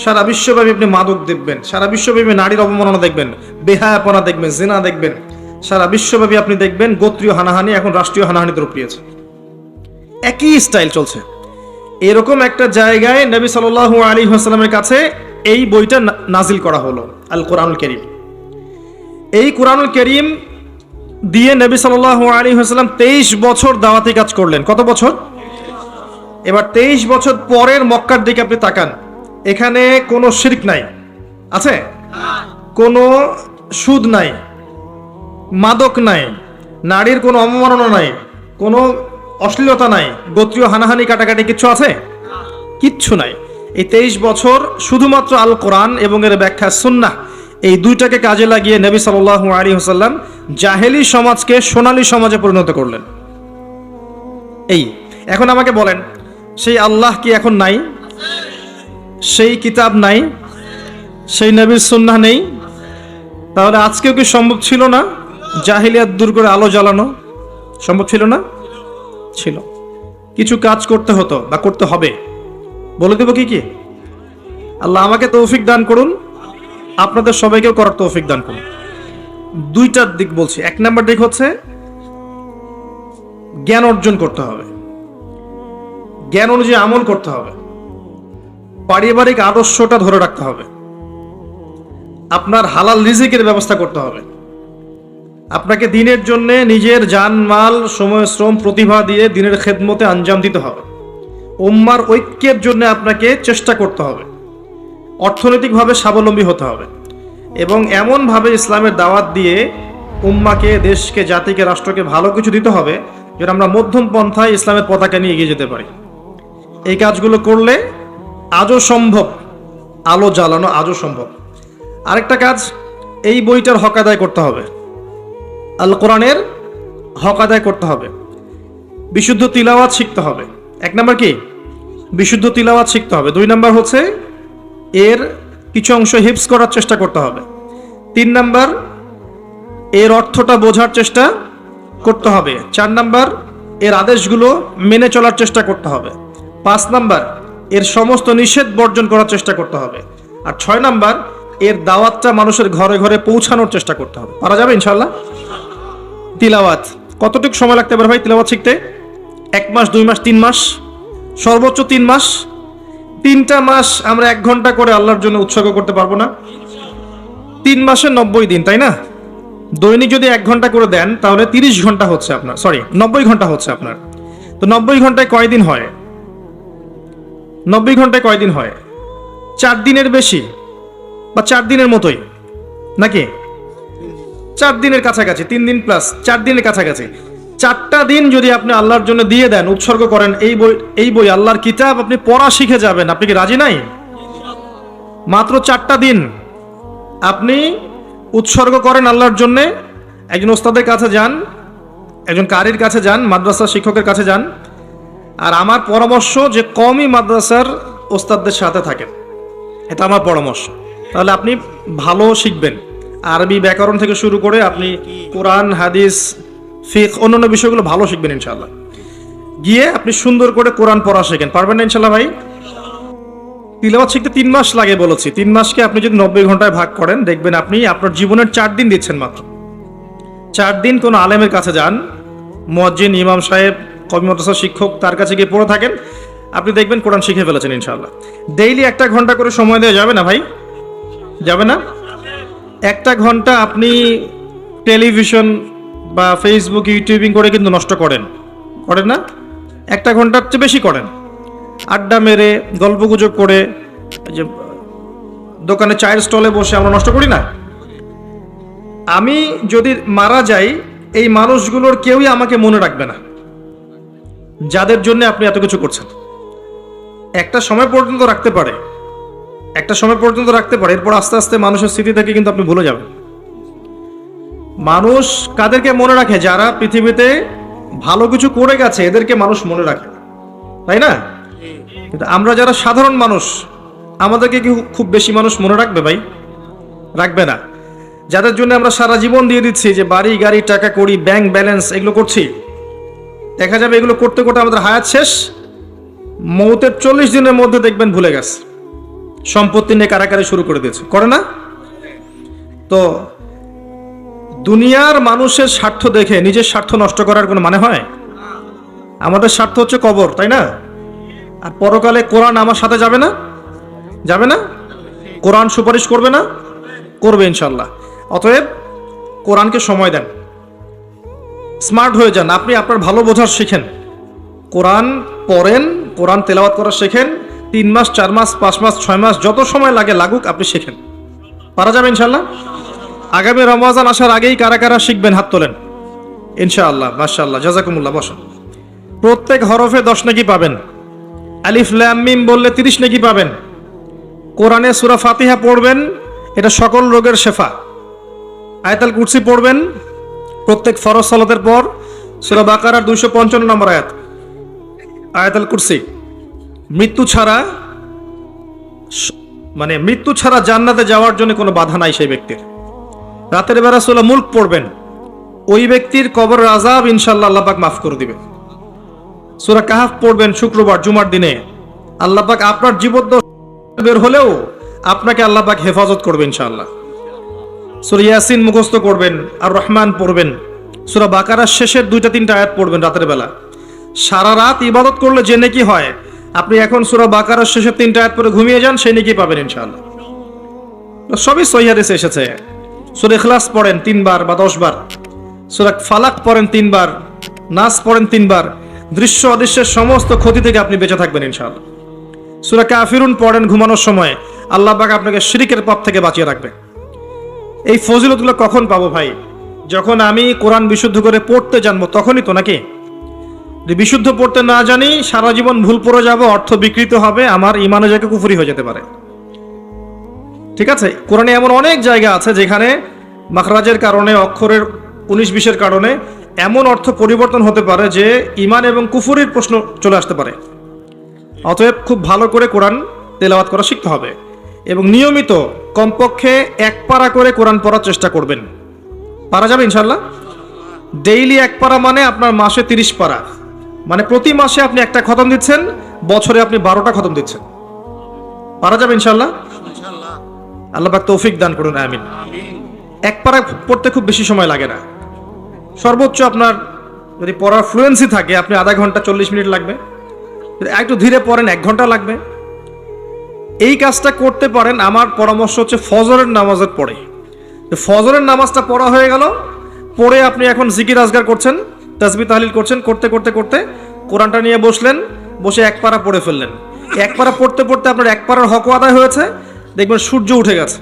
সারা বিশ্বব্যাপী আপনি মাদক দেখবেন, সারা বিশ্বব্যাপী নারীর অবমাননা দেখবেন, বেহায়াপনা দেখবেন, জিনা দেখবেন, সারা বিশ্বব্যাপী আপনি দেখবেন গোত্রীয় হানাহানি এখন রাষ্ট্রীয় হানাহানিতে রূপ নিয়েছে। একই স্টাইল চলছে। এরকম একটা জায়গায় নবী সাল্লাল্লাহু আলাইহি ওয়াসাল্লামের কাছে এই বইটা নাজিল করা হলো, আল কোরআনুল কারীম। এই কোরআনুল কারীম দিয়ে নবী সাল্লাল্লাহু আলাইহি ওয়াসাল্লাম 23 বছর দাওয়াতি কাজ করলেন। কত বছর? এবার 23 বছর পরের মক্কার দিকে আপনি তাকান, এখানে কোনো শিরক নাই, আছে? কোনো সুদ নাই, মাদক নাই, নারীর কোনো অবমাননা নাই, কোনো অশ্লীলতা নাই, গোত্রীয় হানাহানি কাটাকাটি কিচ্ছু আছে? কিচ্ছু নাই। এই 23 বছর শুধুমাত্র আল কোরআন এবং এর ব্যাখ্যা সুন্নাহ, এই দুইটাকে কাজে লাগিয়ে নবী সাল্লাল্লাহু আলাইহি ওয়াসাল্লাম জাহেলি সমাজকে সোনালী সমাজে পরিণত করলেন। এই এখন আমাকে বলেন, সেই আল্লাহ কি এখন নাই? সেই কিতাব নাই? সেই নবীর সুন্নাহ নেই? তাহলে আজকেও কি সম্ভব ছিল না জাহিলিয়াত দূর করে আলো জ্বালানো? সম্ভব ছিল না? ছিল। কিছু কাজ করতে হতো বা করতে হবে, বলে দেব কি কি? আল্লাহ আমাকে তৌফিক দান করুন, আপনাদের সবাইকেও করার তৌফিক দান করুন। দুইটার দিক বলছি। এক নম্বর দিক হচ্ছে জ্ঞান অর্জন করতে হবে, জ্ঞান অনুযায়ী আমল করতে হবে, পারিবারিক আদর্শটা ধরে রাখতে হবে, আপনার হালাল রিজিকের ব্যবস্থা করতে হবে, আপনাকে দিনের জন্য নিজের জান মাল সময় শ্রম প্রতিভা দিয়ে দিনের খেদমতে আঞ্জাম দিতে হবে, উম্মার ঐক্যের জন্য আপনাকে চেষ্টা করতে হবে, অর্থনৈতিকভাবে স্বাবলম্বী হতে হবে এবং এমনভাবে ইসলামের দাওয়াত দিয়ে উম্মাকে, দেশকে, জাতিকে, রাষ্ট্রকে ভালো কিছু দিতে হবে যেন আমরা মধ্যম পন্থায় ইসলামের পতাকা নিয়ে এগিয়ে যেতে পারি। এই কাজগুলো করলে আজও সম্ভব, আলো জ্বালানো আজও সম্ভব। আরেকটা কাজ, এই বইটার হক আদায় করতে হবে, আল কোরআনের হক আদায় করতে হবে, বিশুদ্ধ তিলাওয়াত শিখতে হবে। এক নাম্বার কি? বিশুদ্ধ তিলাওয়াত শিখতে হবে। 2 নাম্বার হচ্ছে এর কিছু অংশ হিফজ করার চেষ্টা করতে হবে। 3 নাম্বার এর অর্থটা বোঝার চেষ্টা করতে হবে। 4 নাম্বার এর আদেশগুলো মেনে চলার চেষ্টা করতে হবে। 5 নাম্বার এর সমস্ত নিষেধ বর্জন করার চেষ্টা করতে হবে। আর 6 নাম্বার এর দাওয়াতটা মানুষের ঘরে ঘরে পৌঁছানোর চেষ্টা করতে হবে। পারা যাবে ইনশাআল্লাহ? তিলাওয়াত কতটুকু সময় লাগতে পারে ভাই তিলাওয়াত শিখতে? 1 মাস, 2 মাস, 3 মাস, সর্বোচ্চ 3 মাস। 3টা মাস আমরা 1 ঘন্টা করে আল্লাহর জন্য উৎসর্গ করতে পারবো না? 3 মাসে 90 দিন, তাই না? দৈনিক যদি 1 ঘন্টা করে দেন তাহলে 30 ঘন্টা হচ্ছে আপনার, 90 ঘন্টা হচ্ছে আপনার। তো 90 ঘন্টায় কয় দিন হয়? 90 ঘন্টায় কয় দিন হয়? 4 দিনের বেশি বা 4 দিনের মতোই নাকি? 4 দিনের কাছাকাছি, 3 দিন প্লাস 4 দিনের কাছাকাছি। 4টা দিন যদি আপনি আল্লাহর জন্য দিয়ে দেন, উৎসর্গ করেন, এই বই আল্লাহর কিতাব আপনি পড়া শিখে যাবেন। আপনি কি রাজি নাই? মাত্র 4টা দিন আপনি উৎসর্গ করেন আল্লাহর জন্য। একজন ওস্তাদের কাছে যান, একজন কারির কাছে যান, মাদ্রাসার শিক্ষকের কাছে যান। আর আমার পরামর্শ যে কমই মাদ্রাসার ওস্তাদদের সাথে থাকেন, এটা আমার পরামর্শ। তাহলে আপনি ভালো শিখবেন। আরবি ব্যাকরণ থেকে শুরু করে আপনি কোরআন, হাদিস, ফিকহ, অন্যান্য বিষয়গুলো ভালো শিখবেন ইনশাআল্লাহ। গিয়ে আপনি সুন্দর করে কোরআন পড়া শেখেন। পারবেন না ইনশাআল্লাহ ভাই? তিলাওয়াত শিখতে 3 মাস লাগে বলেছি। 3 মাসকে আপনি যদি 90 ঘন্টায় ভাগ করেন, দেখবেন আপনি আপনার জীবনের 4 দিন দিচ্ছেন মাত্র। 4 দিন কোনো আলেমের কাছে যান, মুয়াজ্জিন, ইমাম সাহেব, কওমি মাদ্রাসার শিক্ষক, তার কাছে গিয়ে পড়ে থাকেন, আপনি দেখবেন কোরআন শিখে ফেলেছেন ইনশাআল্লাহ। ডেইলি 1 ঘন্টা করে সময় দেওয়া যাবে না ভাই? যাবে না? 1 ঘন্টা আপনি টেলিভিশন বা ফেসবুক, ইউটিউবিং করে কিন্তু নষ্ট করেন। করেন না? 1 ঘন্টার চেয়ে বেশি করেন। আড্ডা মেরে গল্পগুজব করে, যে দোকানে চায়ের স্টলে বসে আমরা নষ্ট করি না? আমি যদি মারা যাই, এই মানুষগুলোর কেউই আমাকে মনে রাখবে না, যাদের জন্য আপনি এত কিছু করছেন। একটা সময় পর্যন্ত রাখতে পারে, এরপর আস্তে আস্তে মানুষের স্মৃতি থেকে কিন্তু আপনি ভুলে যাবেন। মানুষ কাদেরকে মনে রাখে? যারা পৃথিবীতে ভালো কিছু করে গেছে, এদেরকে মানুষ মনে রাখে, তাই না? কিন্তু আমরা যারা সাধারণ মানুষ, আমাদেরকে কি খুব বেশি মানুষ মনে রাখবে ভাই? রাখবে না। যাদের জন্য আমরা সারা জীবন দিয়ে দিচ্ছি, যে বাড়ি গাড়ি টাকা করি ব্যাংক ব্যালেন্স এগুলো করছি, দেখা যাবে এগুলো করতে করতে আমাদের হায়াত শেষ, মৌতের 40 দিনের মধ্যে দেখবেন ভুলে গেছে, সম্পত্তি নিয়ে কারাকারি শুরু করে দিয়েছে, করে না? তো দুনিয়ার মানুষের স্বার্থ দেখে নিজের স্বার্থ নষ্ট করার কোনো মানে হয়? আমাদের স্বার্থ হচ্ছে কবর, তাই না? আর পরকালে কোরআন আমার সাথে যাবে না? যাবে না? কোরআন সুপারিশ করবে না? করবে ইনশাল্লাহ। অতএব কোরআনকে সময় দেন, স্মার্ট হয়ে যান। আপনি আপনার ভালো বোঝার শিখেন, কোরআন পড়েন, কোরআন তেলাওয়াত করা শেখেন। 3 মাস 4 মাস 5 মাস 6 মাস যত সময় লাগে লাগুক, আপনি শেখেন, পারা যাবে ইনশাল্লাহ। আগামী রমজান আসার আগেই কারা কারা শিখবেন হাত তোলেন ইনশাআল্লাহ। মাশাআল্লাহ, জাযাকুমুল্লাহ। বসেন। প্রত্যেক হরফে 10 নেকি পাবেন। আলিফ লাম মিম বললে 30 নেকি পাবেন। কোরআনে সূরা ফাতিহা পড়বেন, এটা সকল রোগের শেফা। আয়াতুল কুরসি পড়বেন প্রত্যেক ফরজ সালাতের পর, সূরা বাকারার 255 নম্বর আয়াত, আয়াতুল কুরসি। মৃত্যু ছাড়া জান্নাতে যাওয়ার জন্য কোনো বাধা নাই সেই ব্যক্তির। রাতের বেলা সূরা মুলক পড়বেন, ওই ব্যক্তির কবরের আযাব ইনশাআল্লাহ আল্লাহ পাক মাফ করে দিবেন। সূরা কাহফ পড়বেন শুক্রবার জুমার দিনে, আল্লাহ পাক আপনার জীবদ্দশা বের হলেও আপনাকে আল্লাহ পাক হেফাজত করবে ইনশাআল্লাহ। সূরা ইয়াসিন মুখস্থ করবেন, আর রহমান পড়বেন, সূরা বাকারার শেষের 2-3টা আয়াত পড়বেন রাতের বেলা। সারা রাত ইবাদত করলে যে নেকি হয়, আপনি এখন সূরা বাকারার শেষের 3টা আয়াত পড়ে ঘুমিয়ে যান, সেই নেকি পাবেন ইনশাআল্লাহ। সবই সহিহ হাদিসে এসেছে। সূরা ইখলাস পড়েন 3 বার বা 10 বার, সূরা ফালাক পড়েন 3 বার, নাস পড়েন 3 বার, দৃশ্য অদৃশ্যের সমস্ত ক্ষতি থেকে আপনি বেঁচে থাকবেন ইনশাআল্লাহ। সূরা কাফিরুন পড়েন ঘুমানোর সময়, আল্লাহ পাক আপনাকে শিরকের পাপ থেকে বাঁচিয়ে রাখবে। এই ফজিলতগুলো কখন পাবো ভাই? যখন আমি কোরআন বিশুদ্ধ করে পড়তে জানবো, তখনই তো, নাকি? বিশুদ্ধ পড়তে না জানি, সারা জীবন ভুল পড়ে যাব, অর্থ বিকৃত হবে, আমার ইমানে জায়গা কুফরি হয়ে যেতে পারে। ঠিক আছে? কোরআনে এমন অনেক জায়গা আছে যেখানে মাখরাজের কারণে, অক্ষরের 19-20-এর কারণে এমন অর্থ পরিবর্তন হতে পারে যে ইমান এবং কুফরির প্রশ্ন চলে আসতে পারে। অতএব খুব ভালো করে কোরআন তেলাওয়াত করা শিখতে হবে এবং নিয়মিত কমপক্ষে 1 পারা করে কোরআন পড়ার চেষ্টা করবেন। পারা যাবে ইনশাআল্লাহ। ডেইলি 1 পারা মানে আপনার মাসে 30 পারা, মানে প্রতি মাসে আপনি 1টা খতম দিচ্ছেন, বছরে আপনি 12টা খতম দিচ্ছেন। পারা যাবে ইনশাআল্লাহ। আল্লাহ পাক তৌফিক দান করুন, আমিন। 1 পারা পড়তে খুব বেশি সময় লাগে না, সর্বোচ্চ আপনার যদি পড়ার ফ্লুয়েন্সি থাকে, আপনি আধা ঘন্টা 40 মিনিট লাগবে। যদি একটু ধীরে পড়েন 1 ঘন্টা লাগবে। এই কাজটা করতে পারেন। আমার পরামর্শ হচ্ছে ফজরের নামাজের পরে। ফজরের নামাজটা পড়া হয়ে গেল, পড়ে আপনি এখন জিকির আজগার করছেন, তাসবিহ তাহলিল করছেন, করতে করতে করতে কোরআনটা নিয়ে বসলেন, বসে 1 পারা পড়ে ফেললেন। 1 পারা পড়তে পড়তে আপনার 1 পারার হক আদায় হয়েছে, দেখবেন সূর্য উঠে গেছে।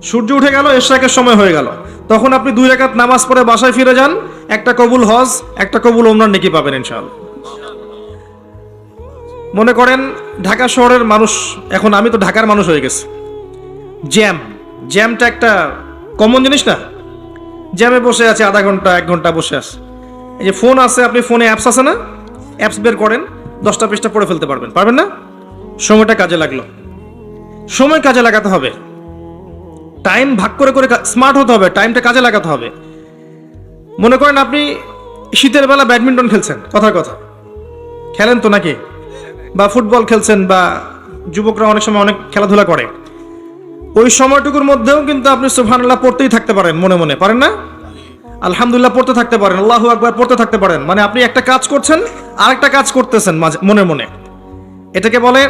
সূর্য উঠে গেল, ইশরাকের সময় হয়ে গেল, তখন আপনি 2 রাকাত নামাজ পড়ে বাসায় ফিরে যান, 1টা কবুল হজ, 1টা কবুল ওমরার নেকি পাবেন ইনশাআল্লাহ। মনে করেন ঢাকা শহরের মানুষ, এখন আমি তো ঢাকার মানুষ হয়ে গেছি, জ্যামটা একটা কমন জিনিস না? জ্যামে বসে আছে আধা ঘন্টা 1 ঘন্টা বসে আছে, এই যে ফোন আছে, আপনি ফোনে অ্যাপস আছে না, অ্যাপস বের করেন, 10টা পৃষ্ঠা পড়ে ফেলতে পারবেন না? সময়টা কাজে লাগলো। সময় কাজে লাগাতে হবে, টাইম ভাগ করে করে স্মার্ট হতে হবে, টাইমটা কাজে লাগাতে হবে। মনে করেন আপনি শীতের বেলা ব্যাডমিন্টন খেলছেন, কথার কথা খেলেন তো নাকি, বা ফুটবল খেলছেন, বা যুবকরা অনেক সময় অনেক খেলাধুলা করে, ওই সময়টুকুর মধ্যেও কিন্তু আপনি সুবহানাল্লাহ পড়তেই থাকতে পারেন, মনে মনে, পারেন না? আলহামদুলিল্লাহ পড়তে থাকতে পারেন, আল্লাহু আকবার পড়তে থাকতে পারেন। মানে আপনি একটা কাজ করছেন, আরেকটা কাজ করতেছেন মনে মনে। এটাকে বলে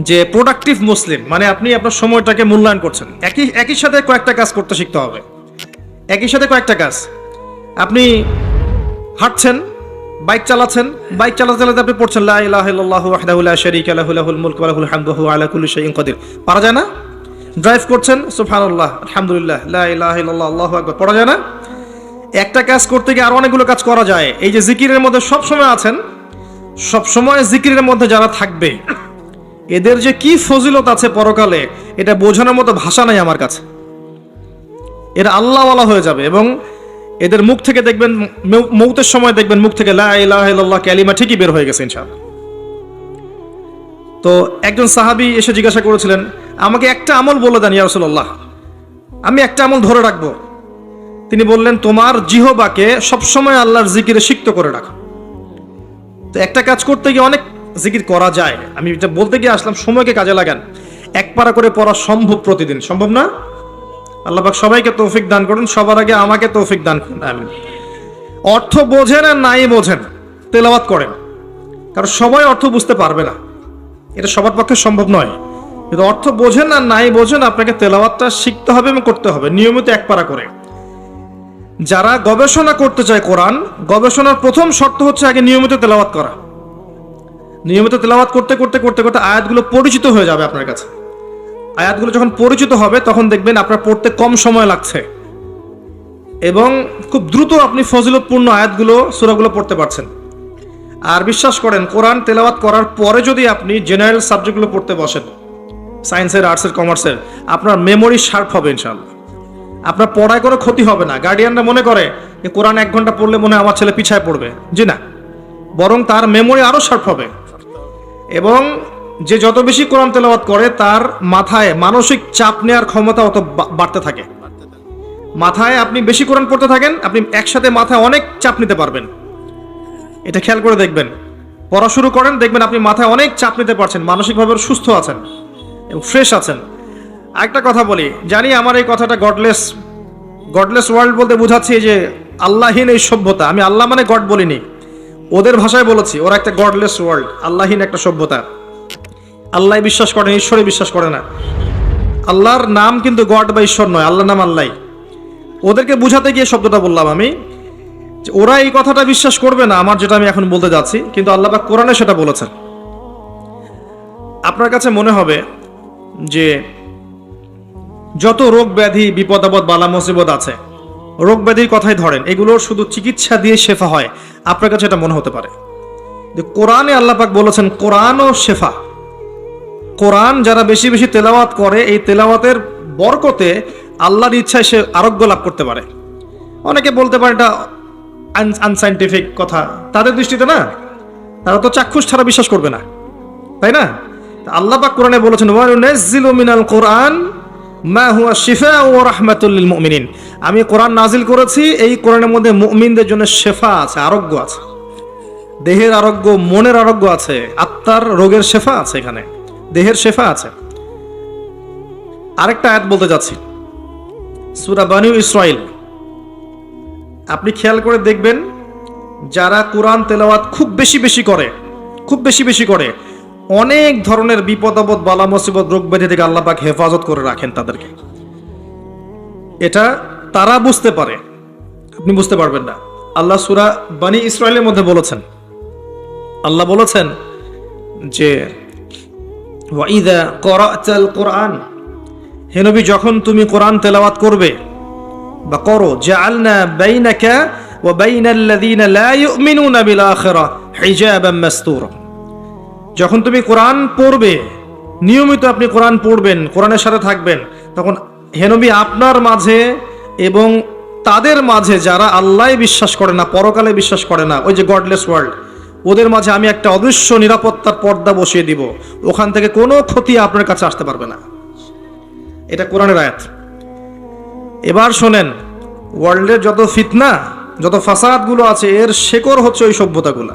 যে প্রোডাক্টিভ মুসলিম, মানে আপনি আপনার সময়টাকে মূল্যায়ন করছেন। একই সাথে কয়েকটা কাজ করতে শিখতে হবে, একই সাথে কয়েকটা কাজ। আপনি হাঁটছেন, বাইক চালাচ্ছেন, বাইক চালাতে চালাতে আপনি পড়ছেন লা ইলাহা ইল্লাল্লাহু ওয়াহদাহু লা শারীকা লাহু লাহুল মুলকু ওয়া লাহুল হামদু ওয়া হুয়া আলা কুল্লি শাইইন কাদির। পারা যায় না? ড্রাইভ করছেন, সুবহানাল্লাহ, আলহামদুলিল্লাহ, লা ইলাহা ইল্লাল্লাহ, আল্লাহু আকবার, পড়া যায় না? একটা কাজ করতে গিয়ে আরো অনেকগুলো কাজ করা যায়। এই যে জিকিরের মধ্যে সব সময় আছেন, সব সময় জিকিরের মধ্যে যারা থাকবে, এদের যে কি ফজিলত আছে পরকালে, এটা বোঝানোর মতো ভাষা নাই আমার কাছে। এরা আল্লাহওয়ালা হয়ে যাবে এবং এদের মুখ থেকে দেখবেন, মৌতের সময় দেখবেন মুখ থেকে লা ইলাহা ইল্লাল্লাহ কালিমা ঠিকই বের হয়ে গেছে ইনশাআল্লাহ। তো একজন সাহাবী এসে জিজ্ঞাসা করেছিলেন, আমাকে একটা আমল বলে দেন ইয়া রাসূলুল্লাহ, আমি একটা আমল ধরে রাখবো। তিনি বললেন, তোমার জিহবাকে সবসময় আল্লাহর জিকিরে সিক্ত করে রাখো। তো একটা কাজ করতে গিয়ে অনেক জিকির করা যায়, আমি এটা বলতে গিয়ে আসলাম, সময়কে কাজে লাগান। এক পারা করে পড়া সম্ভব প্রতিদিন, সম্ভব না? আল্লাহ পাক সবাইকে তৌফিক দান করুন, সবার আগে আমাকে তৌফিক দান করুন, আমিন। অর্থ বোঝেন আর নাই বোঝেন, তেলাওয়াত করেন, কারণ সবাই অর্থ বুঝতে পারবে না, এটা সবার পক্ষে সম্ভব নয়। কিন্তু অর্থ বোঝেন আর নাই বোঝেন, আপনাকে তেলাওয়াতটা শিখতে হবে এবং করতে হবে নিয়মিত এক পারা করে। যারা গবেষণা করতে চায় কোরআন, গবেষণার প্রথম শর্ত হচ্ছে আগে নিয়মিত তেলাওয়াত করা। নিয়মিত তেলাওয়াত করতে করতে করতে করতে আয়াতগুলো পরিচিত হয়ে যাবে আপনার কাছে। আয়াতগুলো যখন পরিচিত হবে তখন দেখবেন আপনার পড়তে কম সময় লাগছে এবং খুব দ্রুত আপনি ফজিলতপূর্ণ আয়াতগুলো, সূরাগুলো পড়তে পারছেন। আর বিশ্বাস করেন, কোরআন তেলাওয়াত করার পরে যদি আপনি জেনারেল সাবজেক্টগুলো পড়তে বসেন, সায়েন্সের, আর্টসের, কমার্সের, আপনার মেমোরি শার্প হবে ইনশাআল্লাহ। আপনার পড়ায় কোনো ক্ষতি হবে না। গার্ডিয়ানরা মনে করে যে কোরআন 1 ঘন্টা পড়লে মনে হয় আমার ছেলে পিছায় পড়বে, জি না, বরং তার মেমোরি আরো শার্প হবে। এবং যে যত বেশি কোরআন তেলাওয়াত করে তার মাথায় মানসিক চাপ নেওয়ার ক্ষমতা অত বাড়তে থাকে। মাথায় আপনি বেশি কোরআন পড়তে থাকেন, আপনি একসাথে মাথায় অনেক চাপ নিতে পারবেন। এটা খেয়াল করে দেখবেন, পড়া শুরু করেন, দেখবেন আপনি মাথায় অনেক চাপ নিতে পারছেন, মানসিকভাবে সুস্থ আছেন এবং ফ্রেশ আছেন। আরেকটা কথা বলি, জানি আমার এই কথাটা গডলেস ওয়ার্ল্ড বলতে বোঝাচ্ছি যে আল্লাহহীন এই সভ্যতা। আমি আল্লাহ মানে গড বলিনি, ওদের ভাষায় বলেছি, ওরা একটা গডলেস ওয়ার্ল্ড, আল্লাহহীন একটা সভ্যতা। আল্লাহ বিশ্বাস করে, ঈশ্বরে বিশ্বাস করে না। আল্লাহর নাম কিন্তু গড বা ঈশ্বর নয়, আল্লাহর নাম আল্লাহ। ওদেরকে বুঝাতে গিয়ে শব্দটা বললাম আমি, যে ওরা এই কথাটা বিশ্বাস করবে না আমার যেটা আমি এখন বলতে যাচ্ছি, কিন্তু আল্লাহ পাক কোরআনে সেটা বলেছেন। আপনার কাছে মনে হবে যে যত রোগ ব্যাধি, বিপদ আপদ, বালা মুসিবত আছে, রোগ ব্যাধির কথাই ধরেন, এগুলোর শুধু চিকিৎসা দিয়ে শেফা হয়। আপনার কাছে এটা মনে হতে পারে যে কোরআনে আল্লাহ পাক বলেছেন কোরআনও শেফা। কোরআন যারা বেশি বেশি তেলাওয়াত করে, এই তেলাওয়াতের বরকতে আল্লাহর ইচ্ছায় সে আরোগ্য লাভ করতে পারে। অনেকে বলতে পারে এটা আনসাইন্টিফিক কথা, তাদের দৃষ্টিতে না, তারা তো চাক্ষুষ ছাড়া বিশ্বাস করবে না, তাই না? আল্লাহ পাক কোরআনে বলেছেন ওয়ানুনাজ্জিলু মিনাল কোরআন মা হুয়া শিফাউ ওয়া রাহমাতুল লিল মুমিনিন। আমি কোরআন নাজিল করেছি, এই কোরআনের মধ্যে মুমিনদের জন্য শেফা আছে, আরোগ্য আছে, দেহের আরোগ্য, মনের আরোগ্য আছে, আত্মার রোগের শেফা আছে, এখানে দেহের শেফা আছে। আরেকটা আয়াত বলতে যাচ্ছি, সূরা বানু ইসরাইল। আপনি খেয়াল করে দেখবেন, যারা কোরআন তেলাওয়াত খুব বেশি বেশি করে অনেক ধরনের বিপদ আপদ, বালা মুসিবত, রোগ ব্যাধি থেকে আল্লাহ পাক হেফাজত করে রাখেন তাদেরকে। এটা তারা বুঝতে পারে, আপনি বুঝতে পারবেন না। আল্লাহ সূরা বানি ইসরাইলের মধ্যে বলেছেন, আল্লাহ বলেছেন যে ওয়াইদা ক্বরাতাল কোরআন, হে নবী যখন তুমি কোরআন তেলাওয়াত করবে বা করো, জাআলনা বাইনাকা ওয়া বাইনাল্লাযীনা লা ইউমিনুনা বিল আখিরাহ হিজাবাম মাসতুরা। যখন তুমি কোরআন পড়বে, নিয়মিত আপনি কোরআন পড়বেন, কোরআনের সাথে থাকবেন, তখন হে নবী আপনার মাঝে এবং তাদের মাঝে যারা আল্লাহ বিশ্বাস করে না, পরকালে বিশ্বাস করে না, ওই যে গডলেস ওয়ার্ল্ড, ওদের মাঝে আমি একটা অদৃশ্য নিরাপত্তার পর্দা বসিয়ে দিব, ওখান থেকে কোনো ক্ষতি আপনার কাছে আসতে পারবে না। এটা কোরআনের আয়াত। এবার শোনেন, ওয়ার্ল্ডের যত ফিতনা, যত ফাসাদগুলো আছে, এর শেকড় হচ্ছে ওই সভ্যতাগুলো।